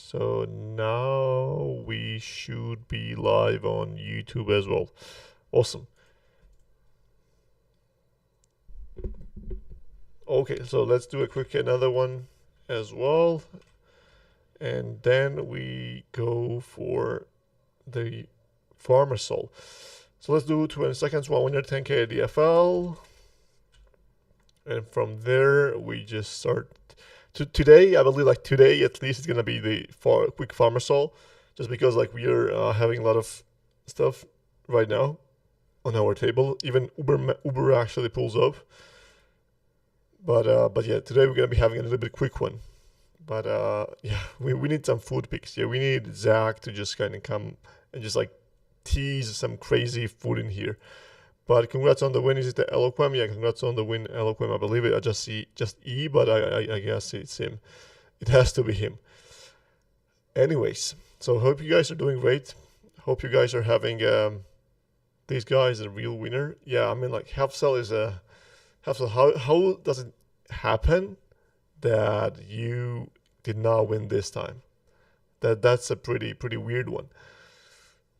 So now we should be live on YouTube as well. Awesome. Okay, so let's do a quick another one as well. And then we go for the farmer soul. So let's do 20 seconds, 110k DFL. And from there, we just start. Today, I believe like today at least, it's going to be the quick farmer soul. Just because like we are having a lot of stuff right now on our table. Even Uber actually pulls up. But yeah, today we're going to be having a little bit quick one. But yeah, we need some food picks. Yeah, we need Zach to just kind of come and just like tease some crazy food in here. But congrats on the win. Is it the Eloquem? Yeah, congrats on the win, Eloquem. I believe it. I just see just E, but I guess it's him. It has to be him. Anyways, so hope you guys are doing great. Hope you guys are having these guys a real winner. Yeah, I mean like Half-Cell is a Half-Cell. How does it happen that you did not win this time? That's a pretty weird one.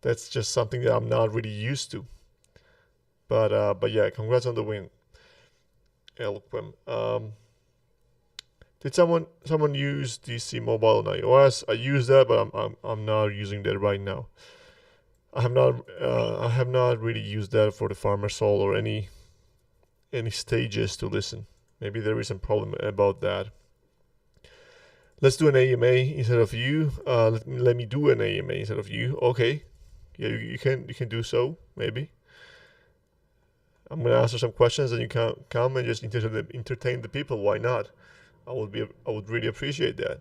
That's just something that I'm not really used to. But yeah, congrats on the win, Eloquem. Did someone use DC Mobile on iOS? I use that, but I'm not using that right now. I have not really used that for the Farmer Soul or any stages to listen. Maybe there is some problem about that. Let's do an AMA instead of you. Let me do an AMA instead of you. Okay, yeah, you can do so maybe. I'm gonna answer some questions, and you can come and just entertain the people. Why not? I would really appreciate that.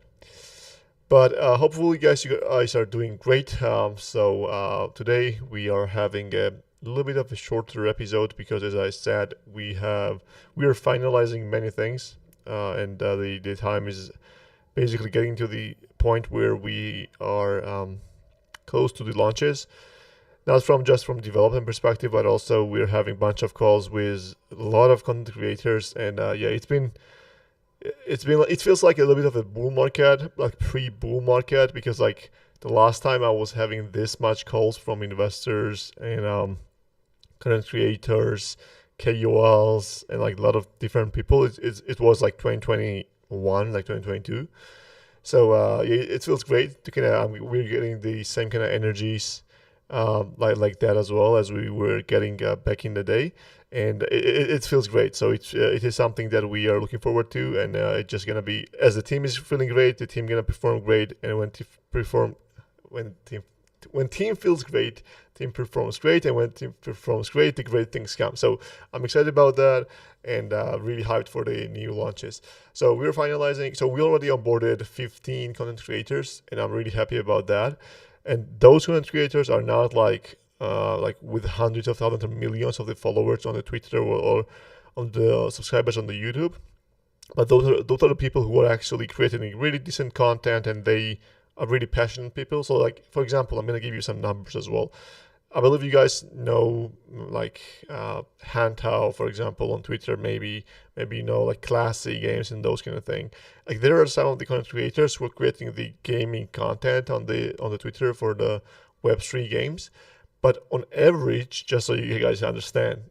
But hopefully, you guys are doing great. So today we are having a little bit of a shorter episode because, as I said, we are finalizing many things, and the time is basically getting to the point where we are close to the launches. Not from development perspective, but also we're having a bunch of calls with a lot of content creators, and yeah, it feels like a little bit of a bull market, like pre-bull market, because like the last time I was having this much calls from investors and content creators, KOLs, and like a lot of different people. It was like 2021, like 2022. So it feels great to kind of we're getting the same kind of energies. Like that as well as we were getting back in the day, and it feels great. So it is something that we are looking forward to, and it's just gonna be, as the team is feeling great, the team gonna perform great, and when team feels great, team performs great, and when team performs great, the great things come. So I'm excited about that, and really hyped for the new launches. So we're finalizing. So we already onboarded 15 content creators, and I'm really happy about that. And those content creators are not like with hundreds of thousands or millions of the followers on the Twitter or on the subscribers on the YouTube. But those are the people who are actually creating really decent content, and they are really passionate people. So like, for example, I'm going to give you some numbers as well. I believe you guys know like Hantao, for example, on Twitter. Maybe you know like Classy Games and those kind of thing. Like there are some of the content creators who are creating the gaming content on the Twitter for the Web3 games. But on average, just so you guys understand,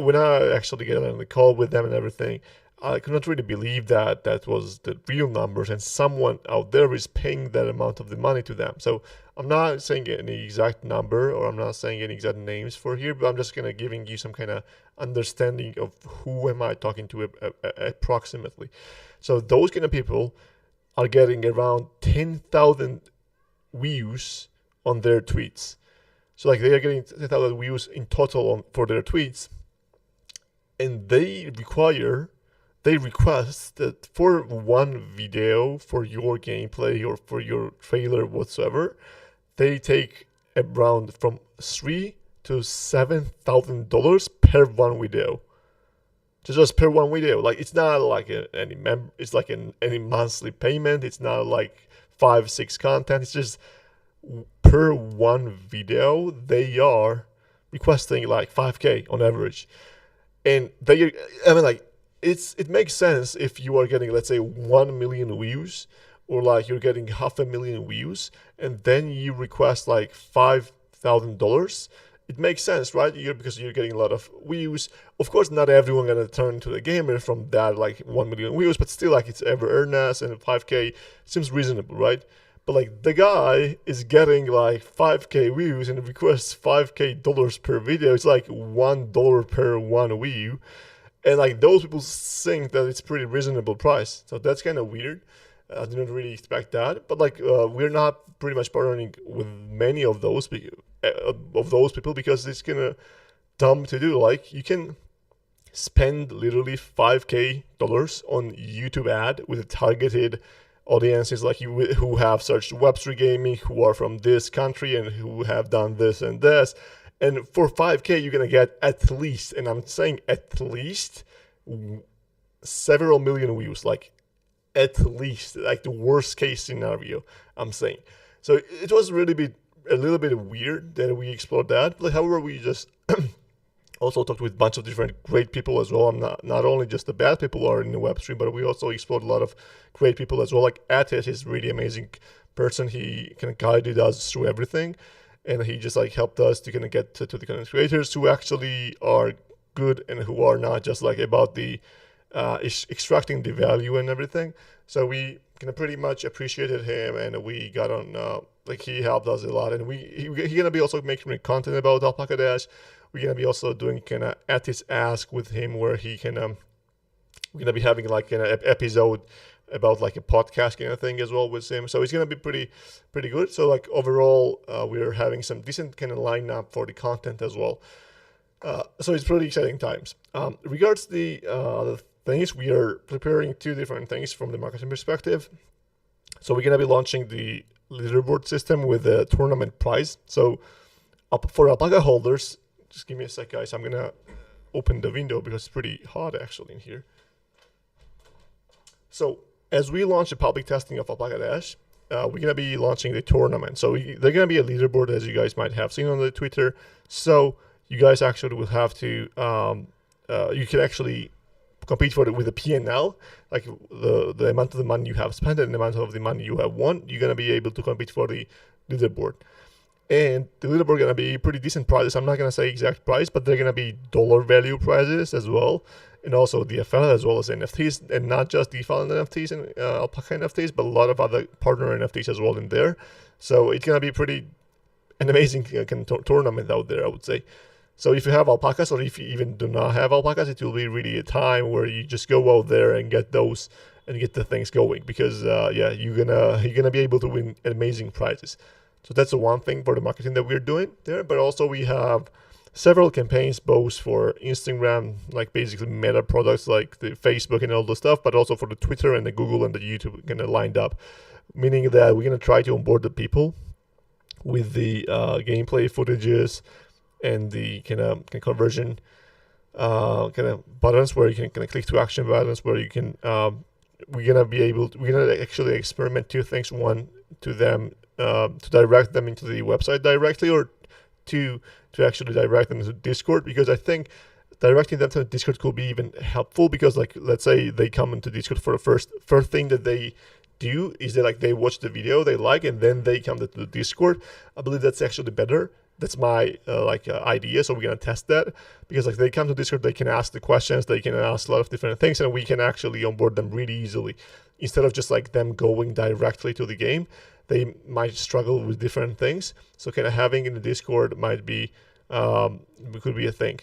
when I actually get on the call with them and everything, I could not really believe that was the real numbers, and someone out there is paying that amount of the money to them. So I'm not saying any exact number, or I'm not saying any exact names for here, but I'm just kind of giving you some kind of understanding of who am I talking to approximately. So those kind of people are getting around 10,000 views on their tweets. So like they are getting 10,000 views in total for their tweets, and they request that for one video, for your gameplay or for your trailer whatsoever, they take around from $3,000 to $7,000 per one video. Just per one video. Like it's not like it's like any monthly payment. It's not like 5-6 content. It's just per one video they are requesting like 5K on average, and it makes sense if you are getting, let's say, 1 million views or like you're getting 500,000 views, and then you request like $5,000, it makes sense, right? Because you're getting a lot of views. Of course, not everyone gonna turn to the gamer from that like 1 million views, but still, like, it's ever earnest, and 5K seems reasonable, right? But like the guy is getting like 5K views and requests $5K per video. It's like $1 per one view, and like those people think that it's pretty reasonable price. So that's kind of weird. I didn't really expect that, but like we're not pretty much partnering with many of those people because it's kind of dumb to do. Like, you can spend literally $5K on YouTube ad with a targeted audiences like you who have searched Web3 gaming, who are from this country, and who have done this and this. And for 5K, you're gonna get at least, and I'm saying at least, several million views. Like, at least, like the worst case scenario, I'm saying. So it was really a little bit weird that we explored that. But however, we just also talked with a bunch of different great people as well. I'm not only just the bad people who are in the Web3, but we also explored a lot of great people as well. Like Atis is a really amazing person. He kind of guided us through everything, and he just like helped us to kind of get to the content creators who actually are good and who are not just like about the extracting the value and everything. So we kind of pretty much appreciated him, and we got on like he helped us a lot, and he gonna be also making content about Alpaca Dash. We're gonna be also doing kind of at his ask with him, where he can we're gonna be having like an episode about like a podcast kind of thing as well with him. So it's gonna be pretty good. So like overall, we're having some decent kind of lineup for the content as well. So it's pretty exciting times. Regards the other things, we are preparing two different things from the marketing perspective. So we're gonna be launching the leaderboard system with a tournament prize. So for Alpaca holders, just give me a sec, guys. I'm gonna open the window because it's pretty hot actually in here. So as we launch the public testing of Alpaca Dash, we're gonna be launching the tournament. So they're gonna be a leaderboard, as you guys might have seen on the Twitter. So you guys actually will have to, you can actually compete for it with a P&L, like the amount of the money you have spent and the amount of the money you have won. You're gonna be able to compete for the leaderboard. And the leaderboard gonna be pretty decent prizes. I'm not gonna say exact price, but they're gonna be dollar value prizes as well, and also DFL as well as NFTs, and not just DeFi and NFTs and Alpaca NFTs, but a lot of other partner NFTs as well in there. So it's gonna be an amazing tournament out there, I would say. So if you have alpacas, or if you even do not have alpacas, it will be really a time where you just go out there and get those and get the things going, because you're gonna be able to win amazing prizes. So that's the one thing for the marketing that we're doing there. But also we have several campaigns, both for Instagram, like basically meta products like the Facebook and all the stuff, but also for the Twitter and the Google and the YouTube kind of lined up. Meaning that we're going to try to onboard the people with the gameplay footages and the kind of conversion kind of buttons where you can kind of click to action buttons where you can, we're going to actually experiment two things. One, to direct them into the website directly, or to actually direct them to Discord, because I think directing them to Discord could be even helpful, because like let's say they come into Discord for the first thing that they do is they watch the video they like, and then they come to the Discord. I believe that's actually better. That's my idea. So we're gonna test that, because like they come to Discord, they can ask the questions, they can ask a lot of different things, and we can actually onboard them really easily, instead of just like them going directly to the game. They might struggle with different things. So kind of having in the Discord might be could be a thing.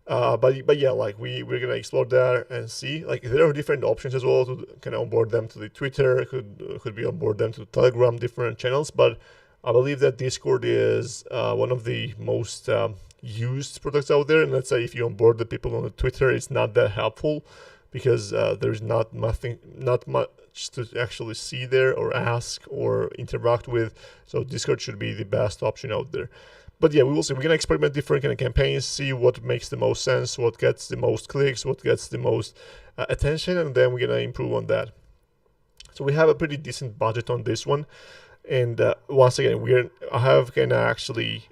But yeah, like we're gonna explore that and see. Like there are different options as well to kind of onboard them to the Twitter. Could be onboard them to Telegram, different channels. But I believe that Discord is one of the most used products out there. And let's say if you onboard the people on the Twitter, it's not that helpful, because there's not much to actually see there or ask or interact with. So Discord should be the best option out there. But yeah, we will see. We're gonna experiment different kind of campaigns, see what makes the most sense, what gets the most clicks, what gets the most attention, and then we're gonna improve on that. So we have a pretty decent budget on this one. And once again, I have kind of actually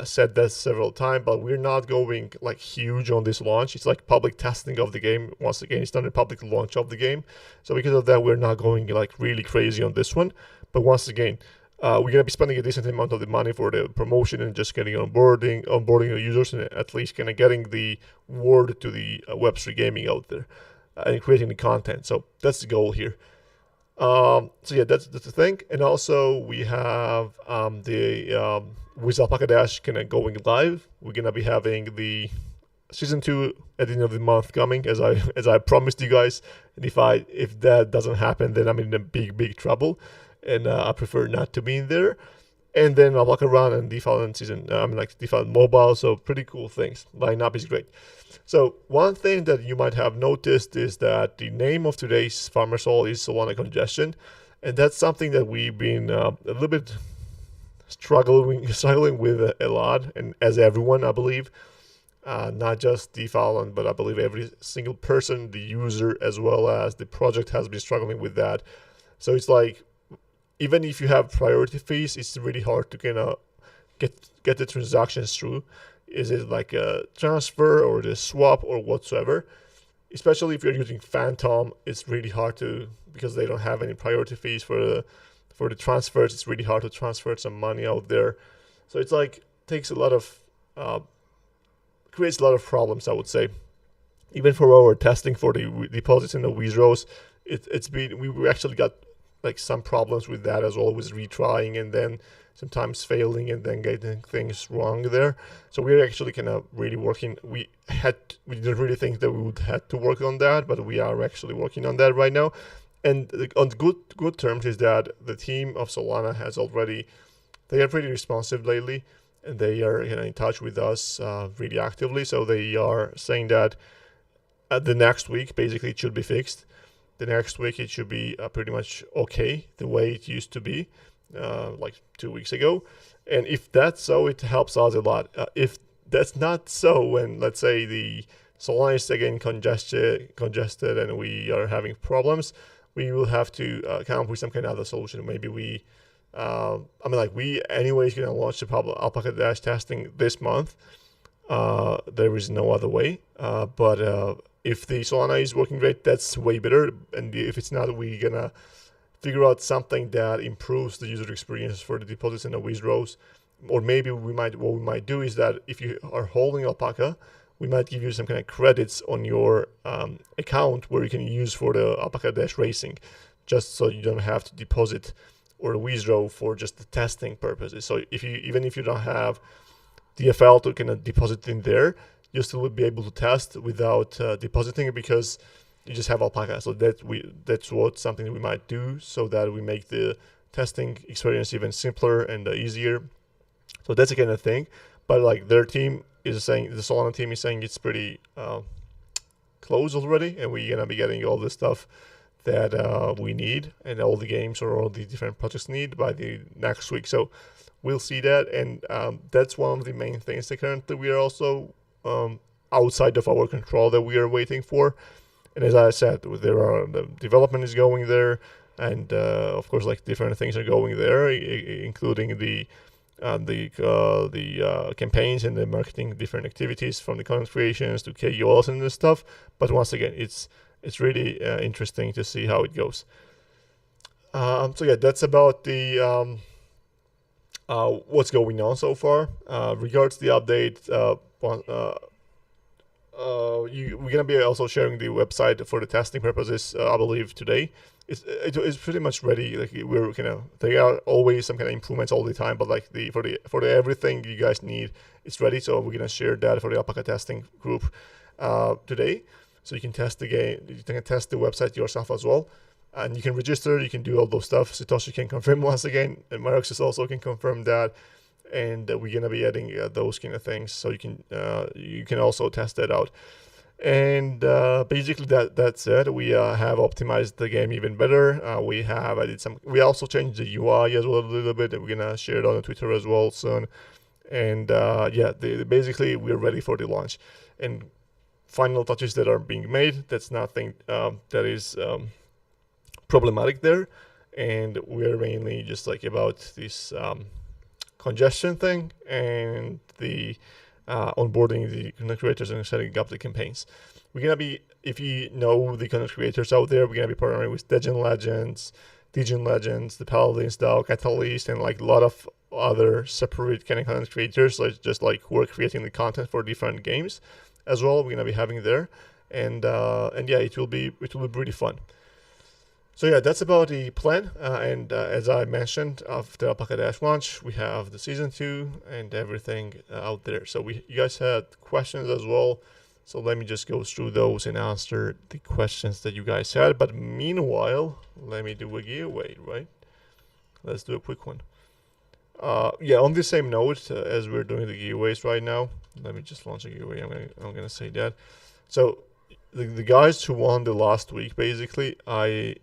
said that several times, but we're not going like huge on this launch. It's like public testing of the game. Once again, it's not a public launch of the game. So because of that, we're not going like really crazy on this one. But once again, we're gonna be spending a decent amount of the money for the promotion and just getting onboarding the users, and at least kind of getting the word to the Web3 gaming out there and creating the content. So that's the goal here. So yeah, that's the thing. And also we have with Alpaca Dash kind of going live. We're gonna be having the season 2 at the end of the month coming, as I promised you guys. And if that doesn't happen, then I'm in a big trouble, and I prefer not to be in there. And then Alpaca Run and DeFi season, DeFi Mobile. So pretty cool things. Lineup is great. So one thing that you might have noticed is that the name of today's Farmer Soul is Solana Congestion, and that's something that we've been a little bit struggling with a lot, and as everyone, I believe, not just DeFi, but I believe every single person, the user as well as the project, has been struggling with that. So it's like, even if you have priority fees, it's really hard to kind of get the transactions through. Is it like a transfer or the swap or whatsoever? Especially if you're using Phantom, it's really hard to, because they don't have any priority fees for the transfers. It's really hard to transfer some money out there. So it's like takes a lot of creates a lot of problems, I would say. Even for our testing for the deposits in the Wizros, we actually got like some problems with that as well, with retrying and then sometimes failing and then getting things wrong there. So we're actually kind of really working. We didn't really think that we would have to work on that, but we are actually working on that right now. And on good terms is that the team of Solana they are pretty responsive lately, and they are in touch with us really actively. So they are saying that the next week, basically, it should be fixed. The next week, it should be pretty much okay, the way it used to be, like 2 weeks ago. And if that's so, it helps us a lot. If that's not so, when let's say the Solana is again congested and we are having problems, we will have to come up with some kind of other solution. Maybe we anyways gonna launch the public Alpaca Dash testing this month. There is no other way. But if the Solana is working great, that's way better. And if it's not, we're gonna figure out something that improves the user experience for the deposits and the withdrawals. Or maybe what we might do is that if you are holding Alpaca, we might give you some kind of credits on your account where you can use for the Alpaca Dash racing, just so you don't have to deposit or withdraw for just the testing purposes. So even if you don't have DFL to kind of deposit in there, you still would be able to test without depositing it, because you just have Alpaca. So that's something we might do, so that we make the testing experience even simpler and easier. So that's the kind of thing. But like their team is saying, the Solana team is saying it's pretty close already, and we're gonna be getting all the stuff that we need, and all the games or all the different projects need by the next week. So we'll see that, and that's one of the main things that currently we are also outside of our control that we are waiting for. And as I said, the development is going there, and of course, like different things are going there, including the campaigns and the marketing, different activities, from the content creations to KOLs and this stuff. But once again, it's really interesting to see how it goes. So yeah, that's about the what's going on so far. Regards the update, we're gonna be also sharing the website for the testing purposes. I believe today it's pretty much ready. Like there are always some kind of improvements all the time, but like for the everything you guys need, it's ready. So we're gonna share that for the Alpaca testing group today. So you can test the game, you can test the website yourself as well, and you can register. You can do all those stuff. Satoshi can confirm once again, and Maroxis also can confirm that. And we're gonna be adding those kind of things, so you can also test that out. And basically that's it. We have optimized the game even better. We also changed the UI as well a little bit, and we're gonna share it on Twitter as well soon. And basically we're ready for the launch. And final touches that are being made, that's nothing that is problematic there. And we're mainly just like about this congestion thing and the onboarding the content creators and setting up the campaigns. We're gonna be, if you know the content creators out there, we're gonna be partnering with Degen Legends, the Paladins, DAO, Catalyst, and like a lot of other separate kind of content creators, like just like who are creating the content for different games as well. We're gonna be having there, and yeah, it will be pretty fun. So yeah, that's about the plan. And as I mentioned, after Alpaca Dash launch, we have the season 2 and everything out there. So you guys had questions as well. So let me just go through those and answer the questions that you guys had. But meanwhile, let me do a giveaway, right? Let's do a quick one. Yeah, on the same note as we're doing the giveaways right now, let me just launch a giveaway. I'm gonna say that. So the guys who won the last week, basically, I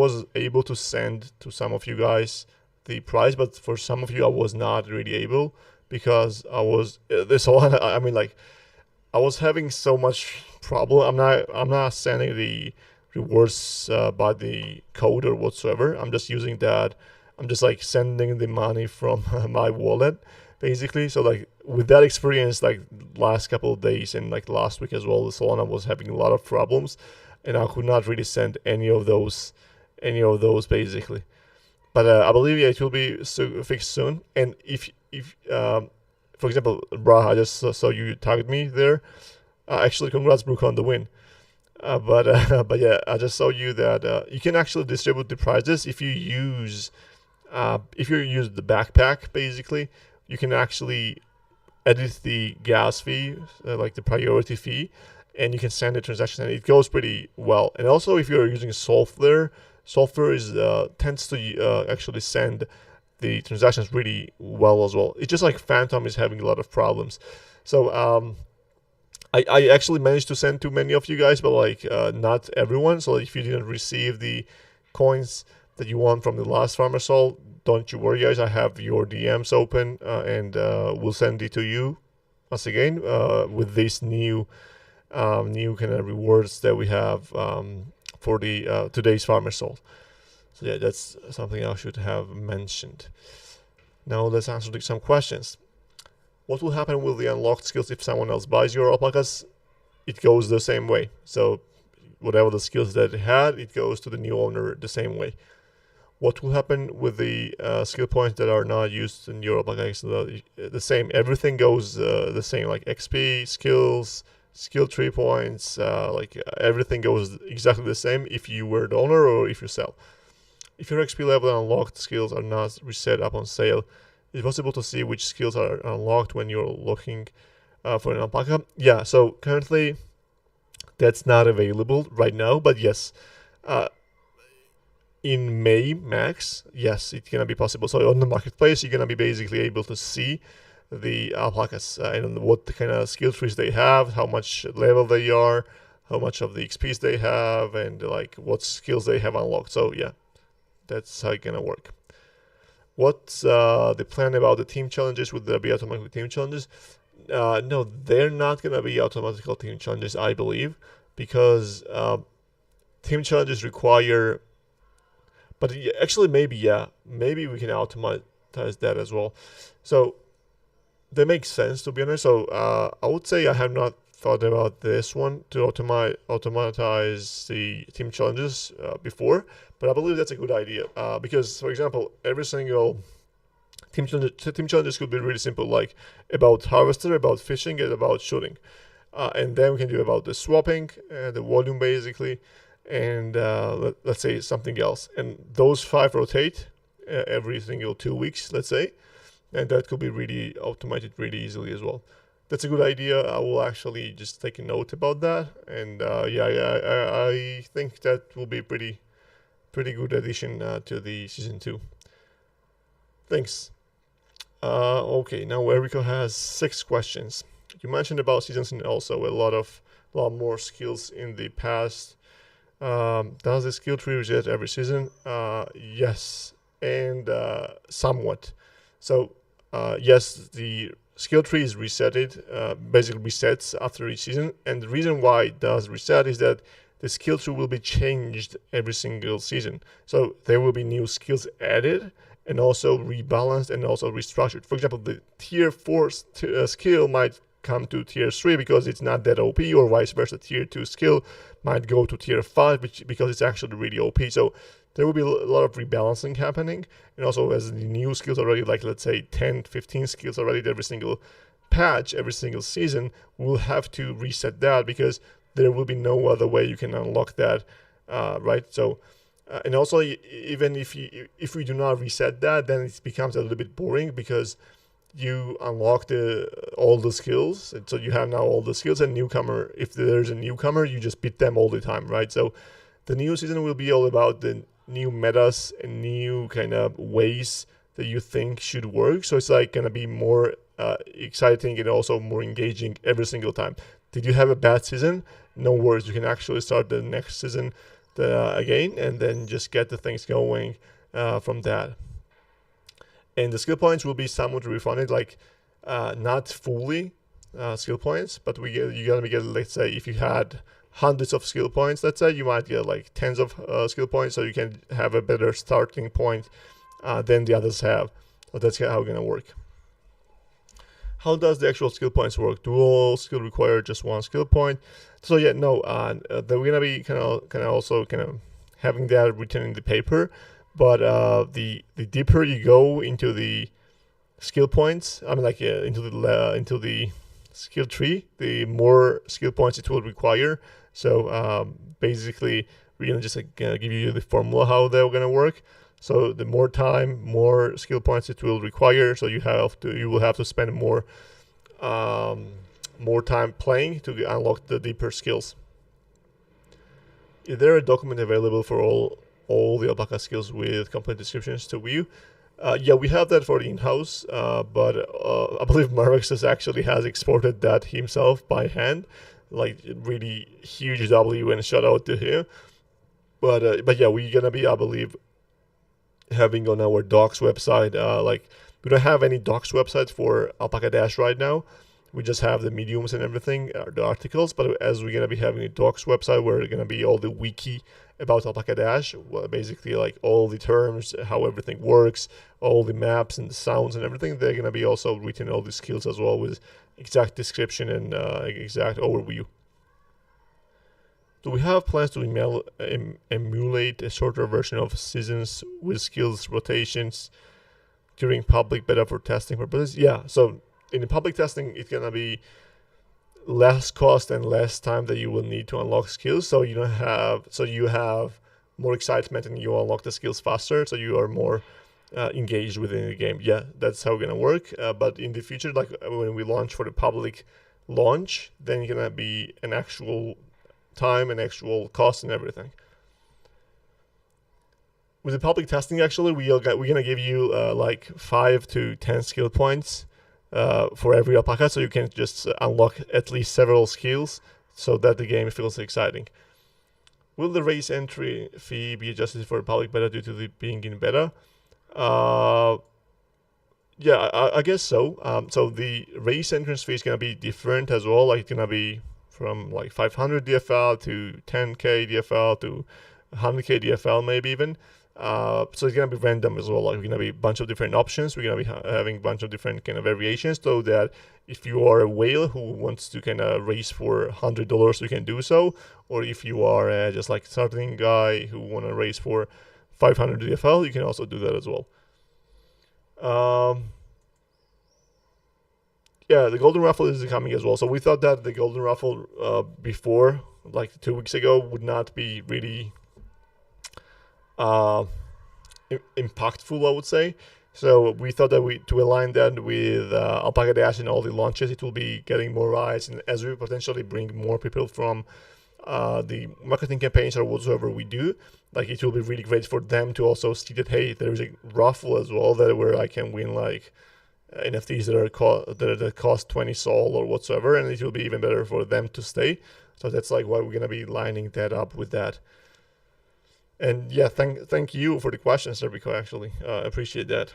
was able to send to some of you guys the prize, but for some of you I was not really able, because I was I was having so much problem. I'm not sending the rewards by the code or whatsoever. I'm just using that. I'm just like sending the money from my wallet, basically. So like with that experience, like last couple of days and like last week as well, the Solana was having a lot of problems, and I could not really send any of those basically. But I believe, yeah, it will be fixed soon. And if for example, Bra, I just saw you tagged me there. Actually, congrats, Brooke, on the win. But yeah, I just saw you that you can actually distribute the prizes if you use the backpack. Basically, you can actually edit the gas fee, like the priority fee, and you can send the transaction, and it goes pretty well. And also, if you're using Solver tends to actually send the transactions really well as well. It's just like Phantom is having a lot of problems. So I actually managed to send to many of you guys, but like not everyone. So if you didn't receive the coins that you want from the last Farmer Sol, don't you worry, guys. I have your DMs open, and we'll send it to you once again with these new kind of rewards that we have for the today's Farmer Sol. So yeah, that's something I should have mentioned. Now let's answer some questions. What will happen with the unlocked skills if someone else buys your alpacas? It goes the same way. So whatever the skills that it had, it goes to the new owner the same way. What will happen with the skill points that are not used in your alpacas? The same. Everything goes the same, like XP, skills, skill tree points, everything goes exactly the same if you were the owner or if you sell. If your XP level and unlocked skills are not reset upon sale, it's possible to see which skills are unlocked when you're looking for an alpaca. Yeah, so currently that's not available right now, but yes, in May max, yes, it's gonna be possible. So on the marketplace, you're gonna be basically able to see the alpacas and what the kind of skill trees they have, how much level they are, how much of the XPs they have, and like what skills they have unlocked. So yeah, that's how it's gonna work. What's the plan about the team challenges? Would there be automatic team challenges? No, they're not gonna be automatic team challenges, I believe, because team challenges require. But actually, maybe we can automatize that as well. So that makes sense, to be honest. So I would say I have not thought about this one to automatize the team challenges before, but I believe that's a good idea because, for example, every single team challenges could be really simple, like about harvester, about fishing, and about shooting, and then we can do about the swapping, the volume basically, and let's say something else, and those 5 rotate every single 2 weeks, let's say, and that could be really automated really easily as well. That's a good idea. I will actually just take a note about that, and I think that will be pretty good addition to the season 2. Thanks. Okay, now Erico has 6 questions. You mentioned about seasons and also a lot more skills in the past. Does the skill tree reset every season? Yes, and somewhat. So yes, the skill tree is resetted, basically resets after each season, and the reason why it does reset is that the skill tree will be changed every single season. So there will be new skills added and also rebalanced and also restructured. For example, the tier 4 skill might come to tier 3 because it's not that OP, or vice versa. Tier 2 skill might go to tier 5 because it's actually really OP. So there will be a lot of rebalancing happening. And also, as the new skills already, like let's say 10, 15 skills already every single patch, every single season, we'll have to reset that because there will be no other way you can unlock that, right? So, and also, even if we do not reset that, then it becomes a little bit boring because you unlock all the skills. And so you have now all the skills, and newcomer, if there's a newcomer, you just beat them all the time, right? So the new season will be all about the new metas and new kind of ways that you think should work. So it's like gonna be more exciting and also more engaging every single time. Did you have a bad season? No worries, you can actually start the next season again and then just get the things going from that. And the skill points will be somewhat refunded, like not fully skill points, but you're gonna get, let's say, if you had hundreds of skill points, let's say, you might get like tens of skill points, so you can have a better starting point than the others have. So that's how it's gonna work. How does the actual skill points work? Do all skill require just one skill point? So yeah, no, we're gonna be kind of having that written in the paper. But the deeper you go into the skill points, I mean, like into the skill tree, the more skill points it will require. So basically, we're gonna just give you the formula how they're gonna work. So the more time, more skill points it will require. So you will have to spend more time playing to unlock the deeper skills. Is there a document available for all the alpaca skills with complete descriptions to view? Yeah, we have that for the in-house, but I believe Marvex actually has exported that himself by hand. Like, really huge W and shout out to him. But yeah, we're gonna be, I believe, having on our docs website, like, we don't have any docs website for Alpaca Dash right now. We just have the mediums and everything, the articles. But as we're gonna be having a docs website where it's gonna be all the wiki about Alpaca Dash, well, basically like all the terms, how everything works, all the maps and the sounds and everything, they're gonna be also written all the skills as well with exact description and exact overview. Do we have plans to emulate a shorter version of seasons with skills rotations during public beta for testing purposes? Yeah, so in the public testing, it's gonna be less cost and less time that you will need to unlock skills. So you have more excitement and you unlock the skills faster. So you are more engaged within the game. Yeah, that's how it's gonna work. But in the future, like when we launch for the public launch, then it's gonna be an actual time and actual cost and everything. With the public testing, actually, we're gonna give you like 5 to 10 skill points for every alpaca, so you can just unlock at least several skills so that the game feels exciting. Will the race entry fee be adjusted for public beta due to the being in beta? Yeah, I guess so. So the race entrance fee is gonna be different as well. Like, it's gonna be from like 500 DFL to 10k DFL to 100k DFL, maybe even. So it's gonna be random as well. Like, we're gonna be a bunch of different options. We're gonna be having a bunch of different kind of variations, so that if you are a whale who wants to kind of race for $100, you can do so. Or if you are just like starting guy who want to race for 500 DFL, you can also do that as well. Yeah, the golden raffle is coming as well. So we thought that the golden raffle before, like 2 weeks ago, would not be really impactful, I would say. So we thought that to align that with Alpaca Dash and all the launches, it will be getting more eyes, and as we potentially bring more people from the marketing campaigns or whatsoever we do, like, it will be really great for them to also see that, hey, there is a raffle as well where I can win like NFTs that cost 20 sol or whatsoever, and it will be even better for them to stay. So that's like why we're gonna be lining that up with that. And yeah, thank you for the question, Serbico. Actually, appreciate that.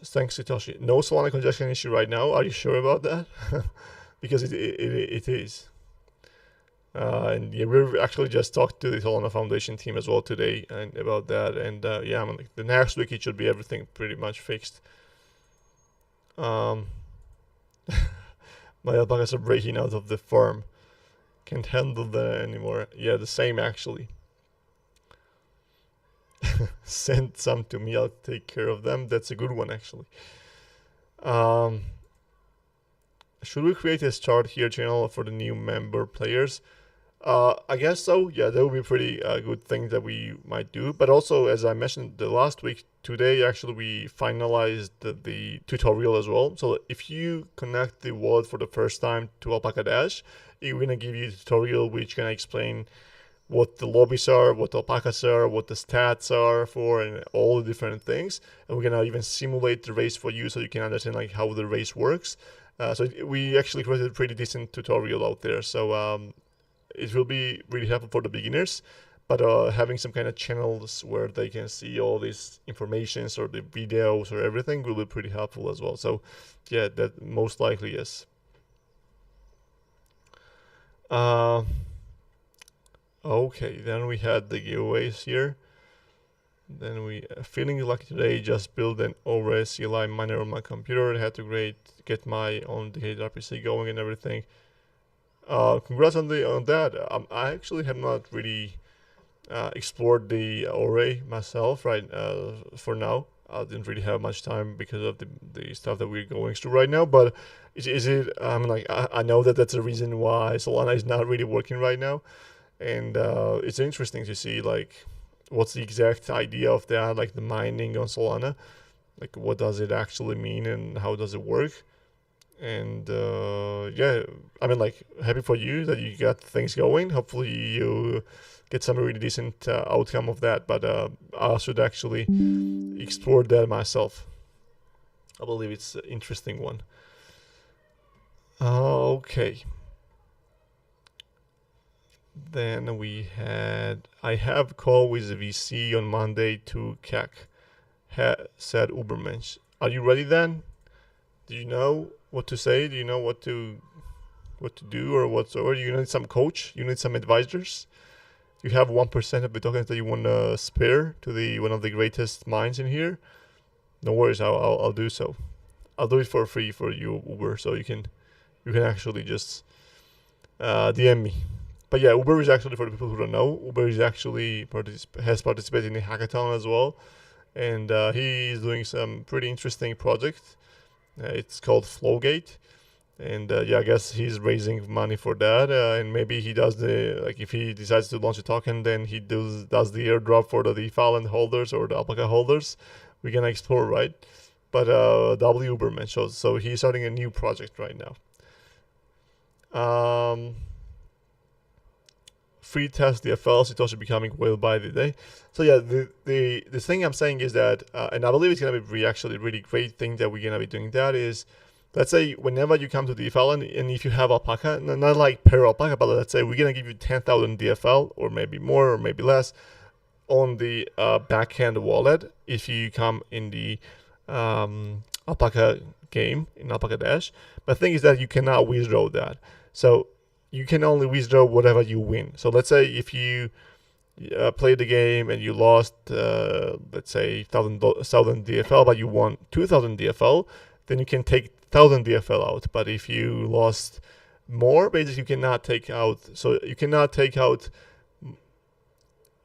Thanks, Satoshi. No Solana congestion issue right now. Are you sure about that? because it is. And yeah, we've actually just talked to the Solana Foundation team as well today and about that. And yeah, I mean, like the next week it should be everything pretty much fixed. My alpacas are breaking out of the farm. Can't handle that anymore. Yeah, the same actually. Send some to me. I'll take care of them. That's a good one actually. Should we create a start here channel for the new member players? I guess so. Yeah, that would be a pretty good thing that we might do. But also, as I mentioned the last week, today actually we finalized the tutorial as well. So if you connect the wallet for the first time to Alpaca Dash, it's gonna give you a tutorial which can explain what the lobbies are, what the alpacas are, what the stats are for, and all the different things. And we're gonna even simulate the race for you so you can understand like how the race works. So we actually created a pretty decent tutorial out there. So it will be really helpful for the beginners, but having some kind of channels where they can see all these informations or the videos or everything will be pretty helpful as well. So yeah, that most likely yes. Okay, then we had the giveaways here. Then we feeling lucky today, just built an ORES CLI miner on my computer. I had to get my own dedicated RPC going and everything. Congrats on that. I actually have not really explored the array myself for now. I didn't really have much time because of the stuff that we're going through right now. But is it? I know that that's a reason why Solana is not really working right now, and it's interesting to see like what's the exact idea of that, like the mining on Solana, like what does it actually mean and how does it work. And yeah, I mean, like, happy for you that you got things going. Hopefully you get some really decent outcome of that, but I should actually explore that myself. I believe it's an interesting one. Okay. Then I have a call with the VC on Monday to CAC, said Ubermensch. Are you ready then? Do you know what to say? Do you know what to do or whatsoever? You need some coach? You need some advisors? You have 1% of the tokens that you want to spare to one of the greatest minds in here? No worries, I'll do so. I'll do it for free for you, Uber, so you can actually just DM me. But yeah, Uber is actually, for the people who don't know, Uber is actually has participated in the hackathon as well, and he is doing some pretty interesting projects. It's called Flowgate, and yeah, I guess he's raising money for that, and maybe he does if he decides to launch a token, then he does the airdrop for the DeFi Island holders or the Alpaca holders. We're gonna explore, right? But W Uberman shows, so he's starting a new project right now. Free test DFL, Satoshi becoming whale by the day. So yeah, the thing I'm saying is that, and I believe it's gonna be actually a really great thing that we're gonna be doing. That is, let's say whenever you come to DFL and if you have Alpaca, not like per Alpaca, but let's say we're gonna give you 10,000 DFL or maybe more or maybe less on the backhand wallet if you come in the Alpaca game in Alpaca Dash. But the thing is that you cannot withdraw that. So you can only withdraw whatever you win. So let's say if you played the game and you lost, let's say 1,000 DFL, but you won 2,000 DFL, then you can take 1,000 DFL out. But if you lost more, basically you cannot take out. So you cannot take out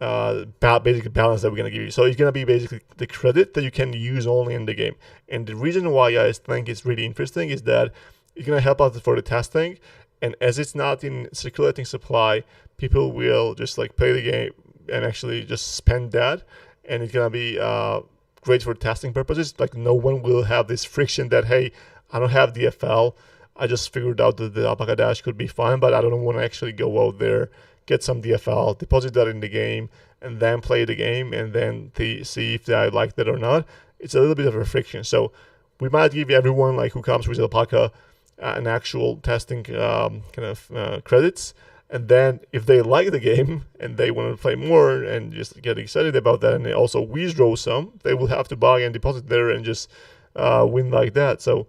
basically balance that we're gonna give you. So it's gonna be basically the credit that you can use only in the game. And the reason why I think it's really interesting is that it's gonna help us for the testing. And as it's not in circulating supply, people will just like play the game and actually just spend that. And it's going to be great for testing purposes. Like no one will have this friction that, hey, I don't have DFL. I just figured out that the Alpaca Dash could be fine, but I don't want to actually go out there, get some DFL, deposit that in the game, and then play the game and then see if I like that or not. It's a little bit of a friction. So we might give everyone like who comes with Alpaca an actual testing credits, and then if they like the game and they want to play more and just get excited about that, and they also withdraw some, they will have to buy and deposit there and just win like that. So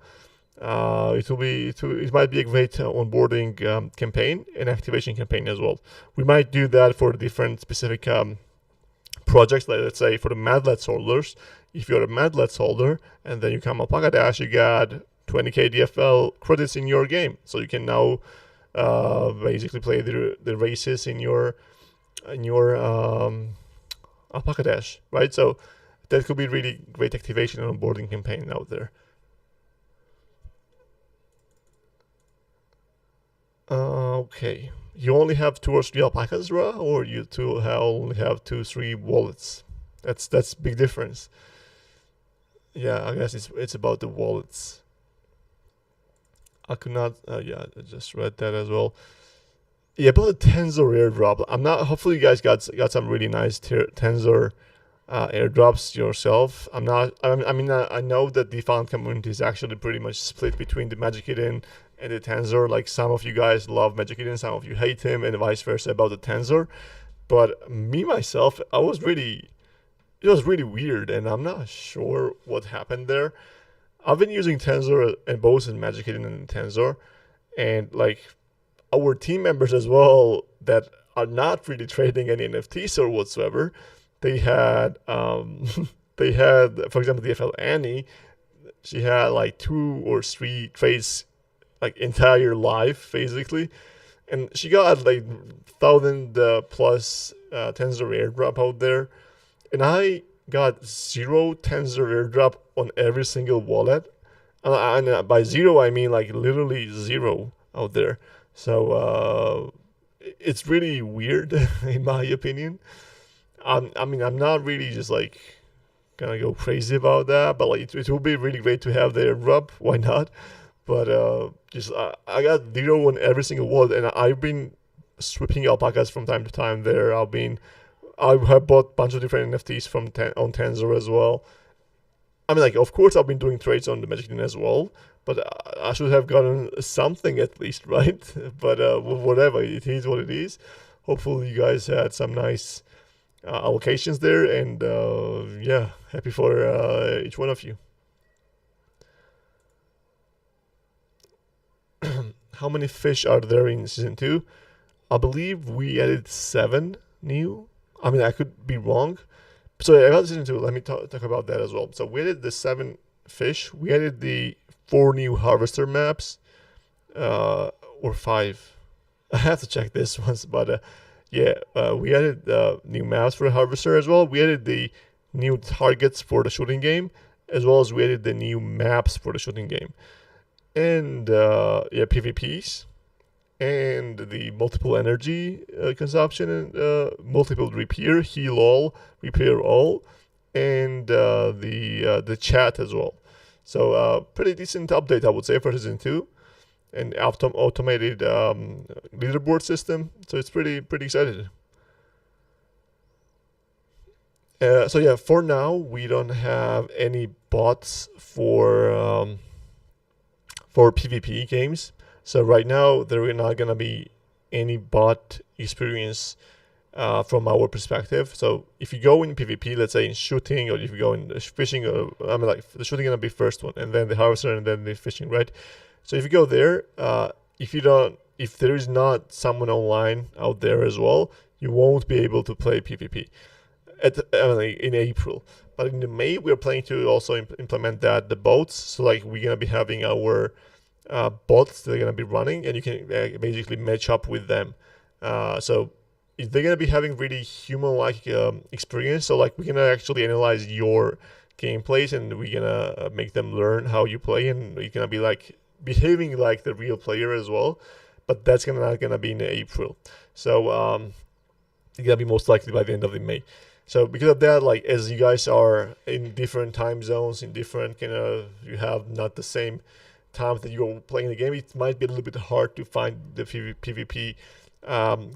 It might be a great onboarding campaign and activation campaign as well. We might do that for different specific projects. Like, let's say for the Madlets holders, if you're a Madlets holder and then you come Alpaca Dash, you got 20k DFL credits in your game, so you can now basically play the races in your Alpaca Dash, right? So that could be really great activation and onboarding campaign out there. Okay, you only have 2 or 3 alpacas, Ra, or you only have 2-3 wallets? That's big difference. Yeah, I guess it's about the wallets. I could not. Yeah, I just read that as well. Yeah, about the Tensor airdrop. I'm not. Hopefully, you guys got some really nice Tensor airdrops yourself. I'm not. I mean, I know that the DeFi community is actually pretty much split between the Magic Eden and the Tensor. Like, some of you guys love Magic Eden, some of you hate him, and vice versa about the Tensor. But me myself, it was really weird, and I'm not sure what happened there. I've been using Tensor and both in Magic Eden and Tensor, and like our team members as well that are not really trading any NFTs or whatsoever. They had they had, for example, DFL Annie. She had like 2 or 3 trades like entire life basically, and she got like 1,000 plus Tensor airdrop out there, and I got 0 Tensor airdrop on every single wallet. And by 0, I mean like literally 0 out there. So it's really weird, in my opinion. I mean, I'm not really just like gonna go crazy about that, but like it will be really great to have the airdrop. Why not? But I got 0 on every single wallet, and I've been sweeping alpacas from time to time there. I have bought a bunch of different NFTs from on Tensor as well. I mean, like, of course, I've been doing trades on the Magic Eden as well, but I should have gotten something at least, right? But whatever, it is what it is. Hopefully, you guys had some nice allocations there, and yeah, happy for each one of you. How many fish are there in season 2? I believe we added 7 new. I mean, I could be wrong. So about season 2, let me talk about that as well. So we added the 7 fish. We added the 4 new harvester maps, or 5. I have to check this once, but yeah, we added new maps for the harvester as well. We added the new targets for the shooting game, as well as we added the new maps for the shooting game, and yeah, PvPs, and the multiple energy consumption, and multiple repair, heal all, repair all, and the chat as well. So pretty decent update, I would say, for season 2, and automated leaderboard system. So it's pretty excited. So yeah, for now we don't have any bots for PvP games. So right now there are not gonna be any bot experience from our perspective. So if you go in PvP, let's say in shooting, or if you go in fishing, or I mean, like, the shooting gonna be first one, and then the harvester, and then the fishing, right? So if you go there, if there is not someone online out there as well, you won't be able to play PvP in April. But in May, we're planning to also implement the bots. So like, we're gonna be having our bots that are going to be running, and you can basically match up with them. So they're going to be having really human-like experience. So like, we're going to actually analyze your gameplays, and we're going to make them learn how you play, and you're going to be like behaving like the real player as well. But that's not going to be in April. So it's going to be most likely by the end of the May. So because of that, like, as you guys are in different time zones, in different you have not the same time that you're playing the game, it might be a little bit hard to find the PvP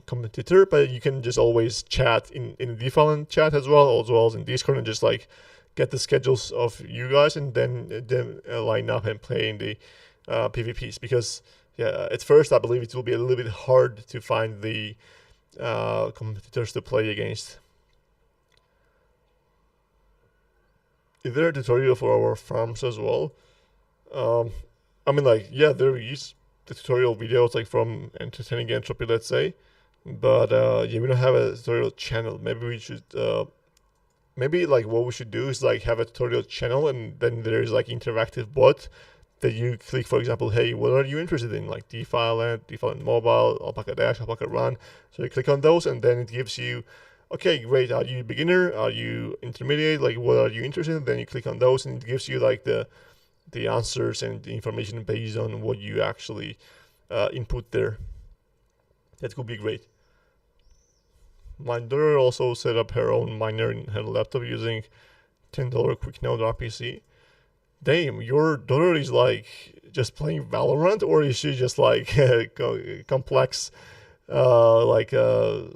competitor, but you can just always chat in the default chat as well as in Discord, and just like get the schedules of you guys, and then line up and play in the PvPs. Because yeah, at first I believe it will be a little bit hard to find the competitors to play against. Is there a tutorial for our farms as well? I mean, like, yeah, there is the tutorial videos like from Entertaining Entropy, let's say, but yeah, we don't have a tutorial channel. Maybe we should maybe like what we should do is like have a tutorial channel, and then there's like interactive bot that you click, for example, hey, what are you interested in, like DeFi Land, DeFi Land Mobile, Alpaca Dash, Alpaca Run. So you click on those, and then it gives you, okay, great, are you beginner, are you intermediate, like what are you interested in? Then you click on those, and it gives you like the answers and the information based on what you actually input there. That could be great. My daughter also set up her own miner in her laptop using $10 QuickNode RPC. Damn, your daughter is like just playing Valorant, or is she just like complex, like a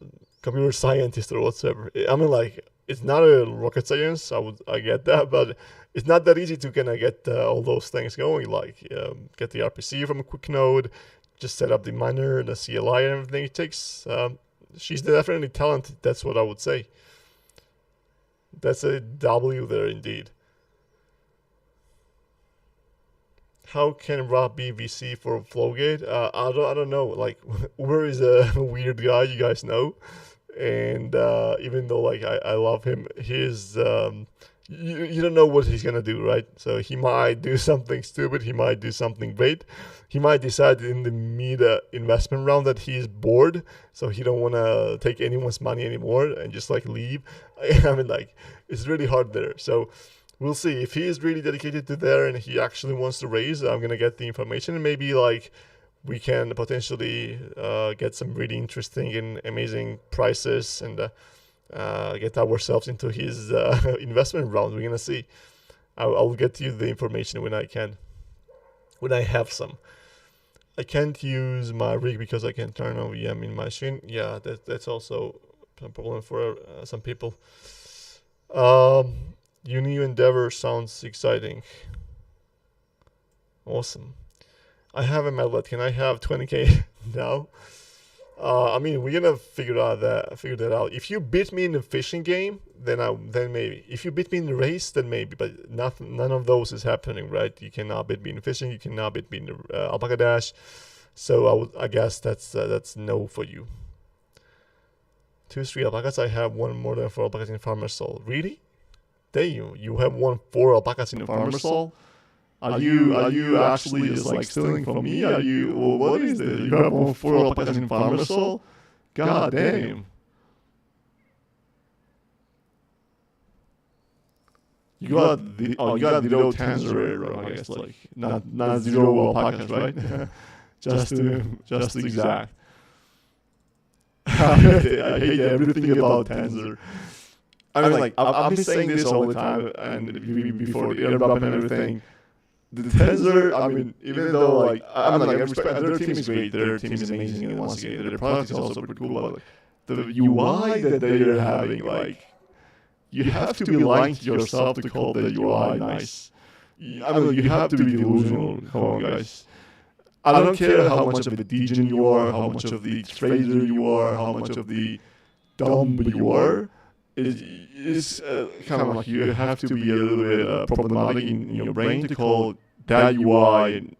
computer scientist or whatever? I mean, like, it's not a rocket science. I get that, but it's not that easy to kind of get all those things going. Like, get the RPC from a QuickNode, just set up the miner, the CLI, and everything it takes. She's definitely talented. That's what I would say. That's a W there indeed. How can Rob be VC for Flowgate? I don't know. Like, Uber is a weird guy, you guys know, and even though like I love him, he's you don't know what he's gonna do, right? So he might do something stupid. He might do something great. He might decide in the mid investment round that he's bored, so he don't want to take anyone's money anymore and just like leave. I mean, like, it's really hard there. So we'll see if he is really dedicated to there and he actually wants to raise. I'm gonna get the information, and maybe like we can potentially get some really interesting and amazing prices and get ourselves into his investment round. We're gonna see. I'll get you the information when I can, when I have some. I can't use my rig because I can turn on VM in my machine. Yeah, that's also a problem for some people. Your new endeavor sounds exciting. Awesome. I have a medlet. Can I have 20k now? I mean, we're gonna figure that out. If you beat me in the fishing game, then maybe. If you beat me in the race, then maybe. But none of those is happening, right? You cannot beat me in the fishing. You cannot beat me in the Alpaca Dash. So I guess that's no for you. 2-3 alpacas. I have one more than 4 alpacas in Farmer Soul. Really? Damn, you have 4 alpacas in the Farmer Soul? Are you actually just like stealing from me? Are you? Well, what is this? You have 4 alpacas in Farmer Soul? God damn. You got the low Tanzera, I guess, like not 0 alpacas, right? just to exact. I hate everything about Tanzer. I mean, like, I've been saying this all the time, and before the airdrop and everything. The Tanzer, I mean, even though, like, I respect, their team is great, their team is amazing, and once again, their product is also pretty cool, but, like, the UI that they are having, like, you have to be lying to yourself to call the UI nice. I mean, you have to be delusional, come on, guys. I don't care how much of a degen you are, how much of the trader you are, how much of the dumb you are. It's kind of like you have to be a little bit problematic in your brain to call that UI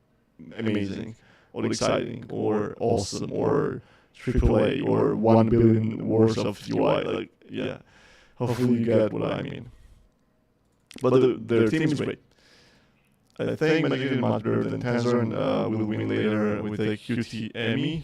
amazing or exciting or awesome or AAA or 1 billion words of UI. Like, yeah, hopefully you get what I mean. But their team is great. I think Magic is much better than Tanzer, and will win later with a QTME.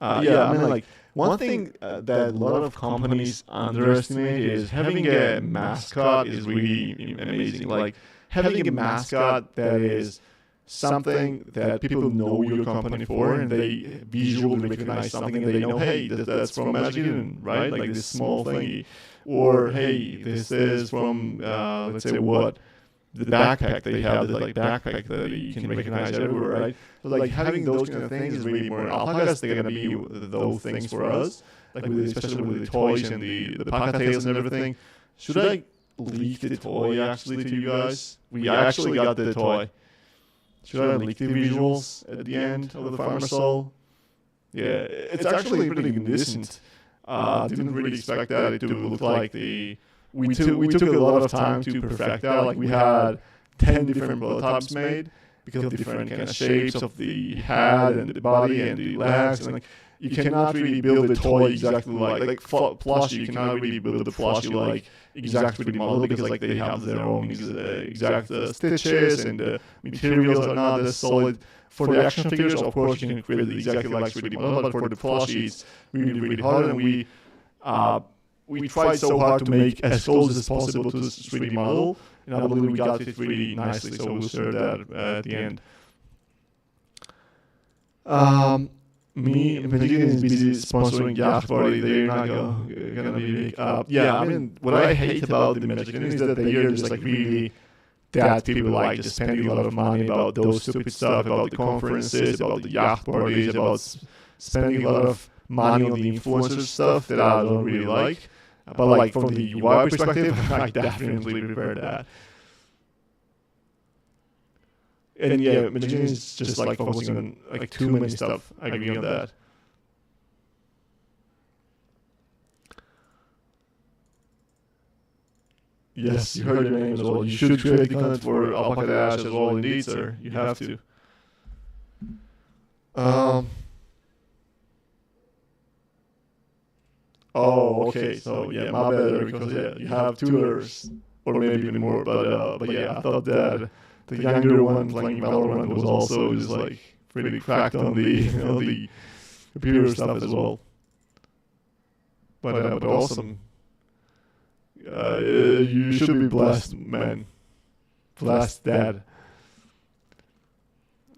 Yeah, I mean, like, one thing that a lot of companies underestimate is having a mascot is really amazing. Like, having a mascot that is something that people know your company for, and they visually recognize something, and they know, hey, that's from Magic, right? Like this small thingy. Or, hey, this is from, let's say, what? The backpack they have, the like backpack that you can recognize everywhere, right? So like having those kind of things is really more. Alpacas, they're gonna be those things for us, like especially with the toys and the pocket tails and everything. Should I leak the toy actually to you guys? We actually got the toy. Should I leak the visuals at the end of the Farmer Soul? Yeah, it's actually pretty decent. Didn't really expect that it to look like the. We took a lot of time to perfect that. Like, we had 10 different prototypes made, because of different kind of shapes of the head and the body and the legs, and like you cannot really build a toy exactly like plushie. You cannot really build a plushie like exact 3D model because like they have their own exact stitches and the materials are not as solid. For the action figures, of course, you can create exactly like 3D model, but for the plushie, it's really, really hard, and we tried so hard to make as close as possible to this 3D model, and I believe we got it really nicely, so we'll share that at the end. Medellin is busy sponsoring Yacht Party. They're not gonna be big. I mean, what I hate about the Medellin is that they are just like really that people like just spending a lot of money about those stupid stuff, about the conferences, about the yacht parties, about spending a lot of money on the influencer stuff that I don't really like. But like from the UI perspective, I definitely prefer that. And yeah, Medellin is just like focusing on like too many stuff. I agree on that. Yes, you heard your name as well. You should create the content for Alpaca Dash as well, indeed, sir. You have to. Oh, okay. So yeah, my bad, because you have 2 others, or maybe even more. But yeah, I thought that the younger one playing Valorant was also just like pretty cracked on the the computer stuff as well. But awesome. You should be blessed, man. Blessed, Dad.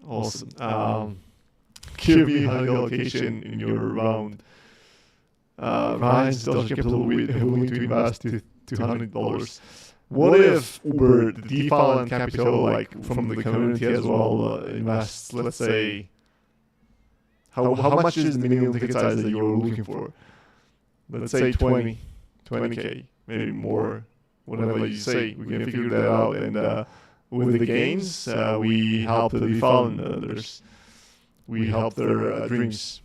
Awesome. Give me high allocation in your round. Ryan's still capital willing to invest to $200. What if Uber, the DeFi and capital, like from the community as well, invests? Let's say, how much is the minimum ticket size that you're looking for? Let's say 20K. Maybe more, whatever you say. We can figure that out. And with the gains, we help the DeFi and others. We help their dreams.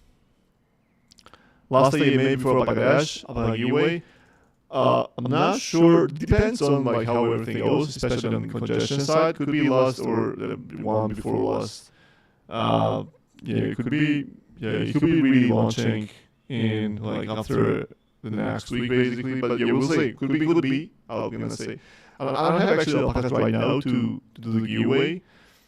Lastly, maybe for Alpaca Dash, Alpaca giveaway. I'm not sure. Depends on like how everything goes, especially on the congestion side. Could be last or the one before last. It could be really launching in like after the next week, basically. But yeah, we'll see. Could be. I'm gonna say. I don't have actually alpacas right now to do the giveaway,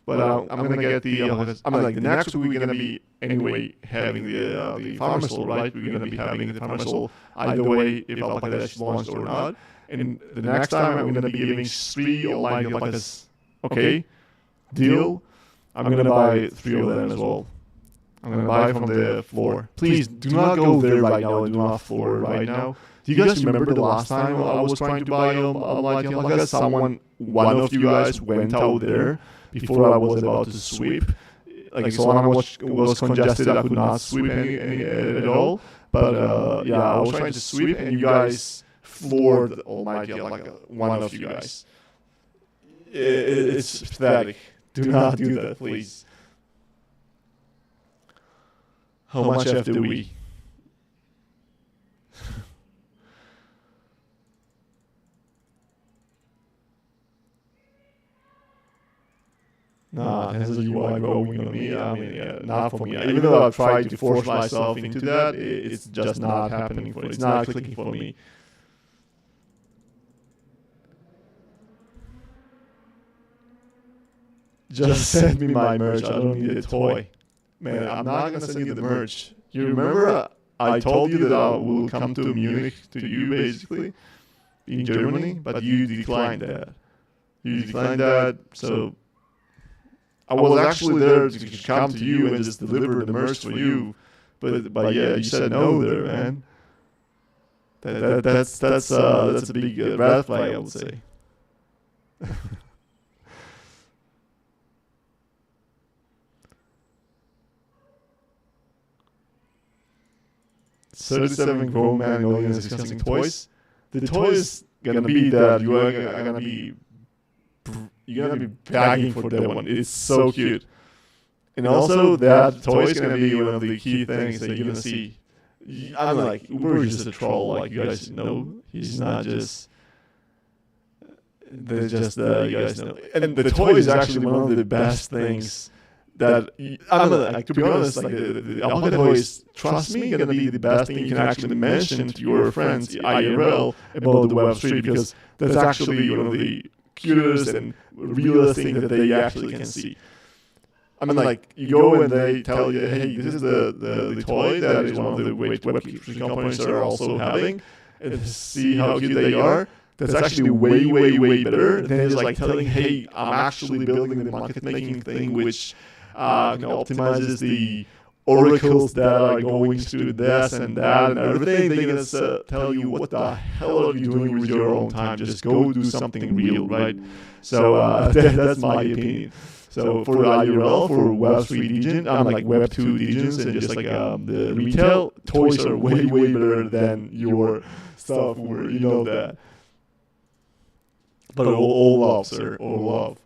but I'm gonna get the alpacas. I mean, like the next week we're gonna be anyway having the farmer soul, right? We're gonna be having the farmer soul either way if Alpaca Dash is launched or not. And the next time I'm gonna be giving 3 online alpacas. Okay, deal. I'm gonna buy 3 of them as well. I'm gonna buy from the floor. Please do not go there right now and do not floor right now. Do you guys remember the last time I was trying to buy like alpacas? One of you guys went out there before I was about to sweep. Like Solana was congested, I could not sweep any at all. But I was trying to sweep, and you guys floored the almighty alpaca. One of you guys. It's pathetic. Do not do that, please. How much after we? Nah, that's a UI growing on me. I mean, not for me. Even though I've tried to force myself into that, it's just not happening for me. It's not clicking for me. Just send me my merch. I don't need a toy. Man, I'm not gonna send you the merch. You remember I told you that I will come to Munich to you, basically, in Germany, but you declined that. So I was actually there to come to you and just deliver the merch for you, but yeah, you said no there, man. That's a big red flag, I would say. 37 grown man audience discussing toys. The toy is gonna be that you're gonna be begging for that one. It's so cute, and also that toy is gonna be one of the key things that you're gonna see. I'm like, Uber is just a troll, like you guys know. He's not just. They're just you guys know. And the toy is actually one of the best things that I'm like, to be honest, like the avocado toy is, trust me, gonna be the best thing you can actually mention to your friends IRL about the Web3, because that's actually one of the cutest and realest thing that they actually can see. I mean, like, you go and they tell you, hey, this is the toy that is one of the Web3 companies are also having, and see how cute they are. That's actually way, way, way better than just like telling, hey, I'm actually building the market making thing, which optimizes the oracles that are going to this and that and everything. They're going to tell you, what the hell are you doing with your own time? Just go do something real, right? So that's my opinion. So for the IRL, for Web3 Degen, I'm like Web2 Degens, and just like the retail, toys are way, way better than your stuff, where you know that. But all love, sir, all love.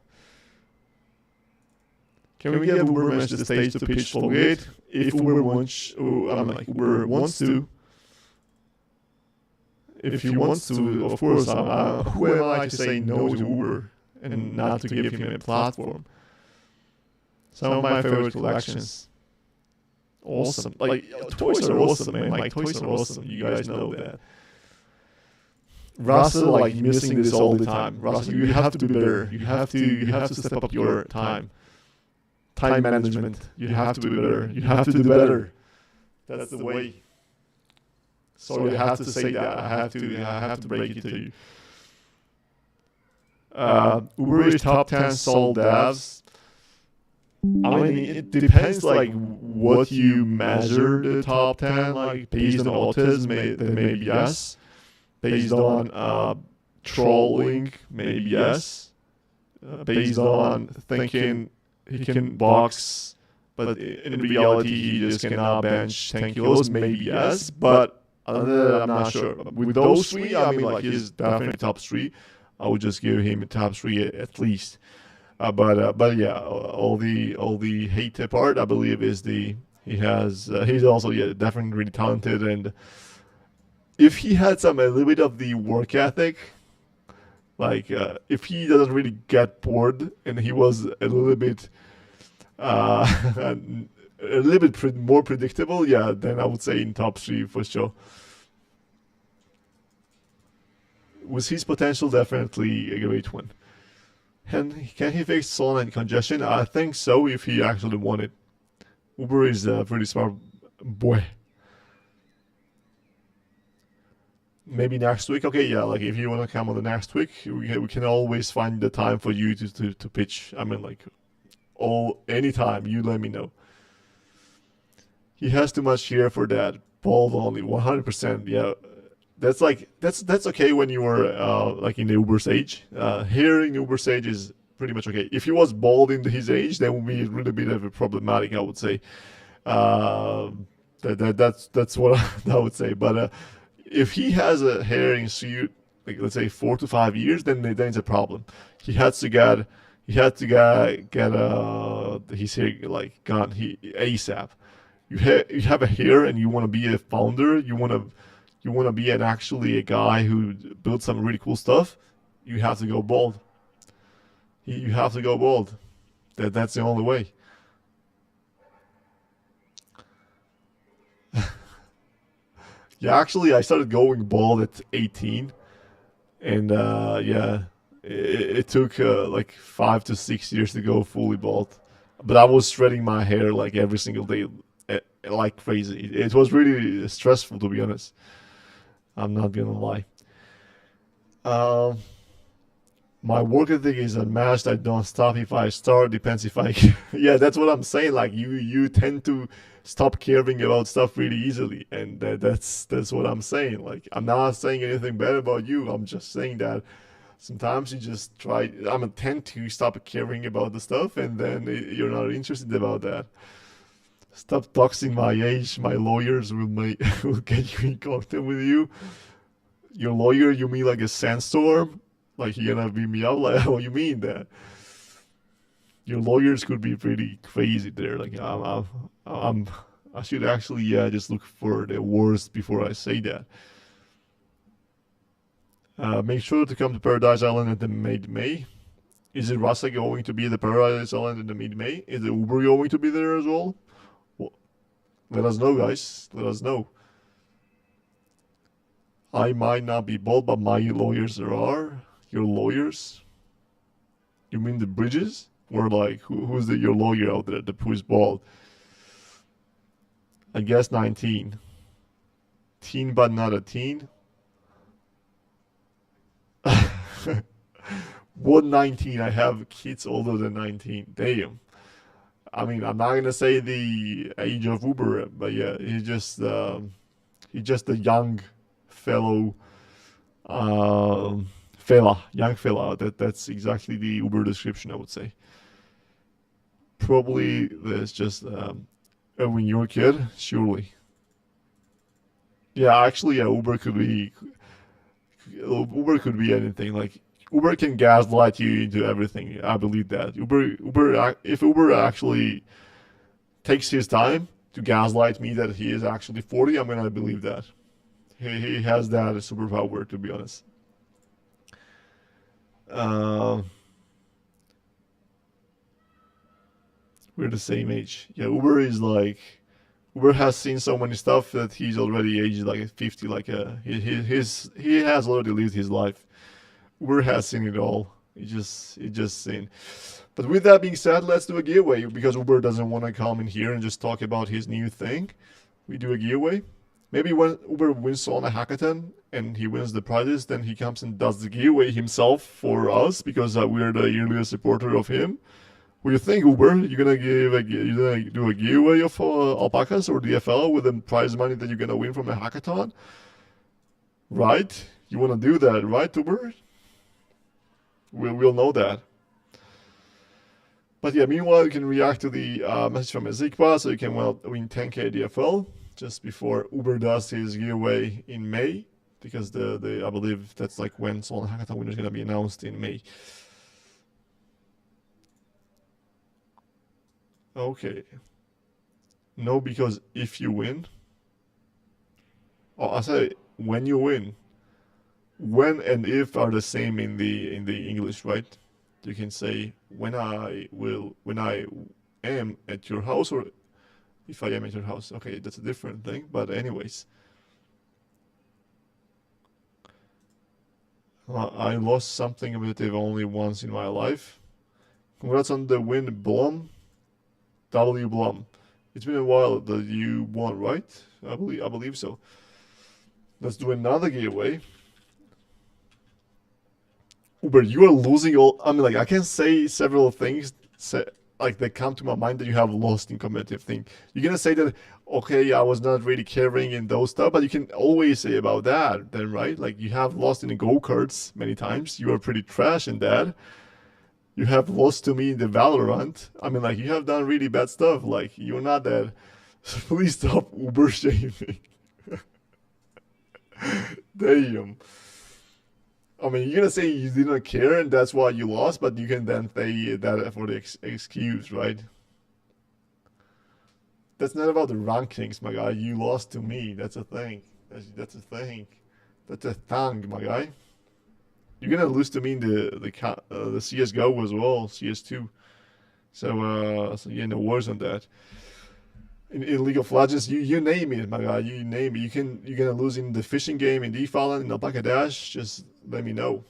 Can we get Uber Mesh the stage to pitch Floggate? If Uber wants, Uber wants to. If he wants to, of course, who am I to say no to Uber and not to give him a platform? Some of my favorite collections. Awesome. Like, toys are awesome, man. Like, toys are awesome. You guys know that. Russell, like, missing this all the time. Russell, you have to be better. You have to step up your time. Time management. You have to be better. You have to do better. That's the way. Sorry, I have to say that. I have to break it to you. Uber is top 10 sold devs. I mean, it depends, like, what you measure the top 10, like, based on autism, then maybe yes. Based on trolling, maybe yes. Based on thinking he can box, but in reality he just cannot bench 10 kilos, maybe yes. But other than that, I'm not sure. With those three, I mean, like, he's definitely top 3. I would just give him a top 3 at least. But yeah, all the hate part, I believe, is he's also definitely really talented, and if he had a little bit of the work ethic, like if he doesn't really get bored and he was a little bit more predictable, yeah, then I would say in top 3 for sure. Was his potential definitely a great one? Can he fix Solana and congestion? I think so, if he actually wanted. Uber is a pretty smart boy. Maybe next week. Okay, yeah, like, if you want to come on the next week, we can always find the time for you to pitch. I mean, like, anytime, you let me know. He has too much hair for that. Bald only, 100%. Yeah, that's okay when you are like in the Uber's age. Hair in Uber's age is pretty much okay. If he was bald in his age, that would be a little bit of a problematic, I would say. That's what I would say. But if he has a hair in suit, like, let's say 4 to 5 years, then it's a problem. He had to get his hair like gone ASAP. You have a hair and you want to be a founder. You want to be actually a guy who builds some really cool stuff. You have to go bald. You have to go bald. That's the only way. Yeah, actually, I started going bald at 18, and it took like 5 to 6 years to go fully bald. But I was shredding my hair like every single day, like crazy. It was really stressful, to be honest. I'm not gonna lie. My work ethic is unmatched. I don't stop if I start. Depends if I. Yeah, that's what I'm saying. Like, you tend to stop caring about stuff really easily, and that's what I'm saying. Like, I'm not saying anything bad about you. I'm just saying that sometimes you just tend to stop caring about the stuff, and then you're not interested about that. Stop doxing my age. My lawyers will get you in contact with you. Your lawyer, you mean like a sandstorm? Like, you're gonna beat me up? Like, what you mean that? Your lawyers could be pretty crazy there. Like, I should actually just look for the worst before I say that. Make sure to come to Paradise Island at the mid-May. Is it Rasa going to be at the Paradise Island in the mid-May? Is the Uber going to be there as well? Well, let us know, guys. Let us know. I might not be bald, but my lawyers are. Your lawyers? You mean the Bridges? Or like, who's your lawyer out there, who's bald? I guess 19. Teen but not a teen? What 19? I have kids older than 19. Damn. I mean, I'm not gonna say the age of Uber, but yeah, he's just a young fellow, young fella. That's exactly the Uber description, I would say. Probably there's just when you're a kid, surely. Yeah, actually, yeah, Uber could be anything. Like Uber can gaslight you into everything. I believe that if Uber actually takes his time to gaslight me that he is actually 40, I'm gonna believe that. He has that superpower, to be honest. We're the same age. Yeah, Uber has seen so many stuff that he's already aged like 50. Like he has already lived his life. Uber has seen it all. He just seen. But with that being said, let's do a giveaway because Uber doesn't want to come in here and just talk about his new thing. We do a giveaway. Maybe when Uber wins on a hackathon and he wins the prizes, then he comes and does the giveaway himself for us because we're the earliest supporter of him. What do you think, Uber? You gonna do a giveaway of alpacas or DFL with the prize money that you're gonna win from a hackathon? Right? You wanna do that, right, Uber? We'll know that. But yeah, meanwhile, you can react to the message from Ezekwa, so you can win 10k DFL just before Uber does his giveaway in May, because I believe that's like when Solana Hackathon winner is gonna be announced in May. Okay. No, because if you win. Oh, I say when you win. When and if are the same in the English, right? You can say when I am at your house, or if I am at your house. Okay, that's a different thing. But anyways, I lost something competitive only once in my life. Congrats on the win, Blum. W Blum. It's been a while that you won, right? I believe so. Let's do another giveaway. Uber, you are losing all. I mean, like I can say several things like that come to my mind that you have lost in competitive thing. You're gonna say that, okay, I was not really caring in those stuff, but you can always say about that, then, right? Like you have lost in the go-karts many times. You are pretty trash in that. You have lost to me in the Valorant. I mean, like you have done really bad stuff. Like you're not that. So please stop Uber shaming. Damn. I mean, you're gonna say you didn't care and that's why you lost, but you can then say that for the excuse, right? That's not about the rankings, my guy. You lost to me. That's a thing. That's a thing. That's a thing, my guy. You're gonna lose to me in the CS:GO as well, CS2. So yeah, no worries on that. In League of Legends, you name it, my guy. You name it. You're gonna lose in the fishing game, in DeFi, in Alpaca Dash. Just let me know.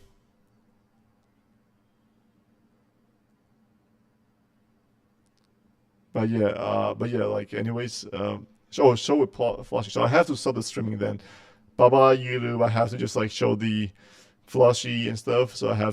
But yeah, like anyways, show with flushing. So I have to stop the streaming then. Bye bye YouTube. I have to just like show the flushy and stuff. So I have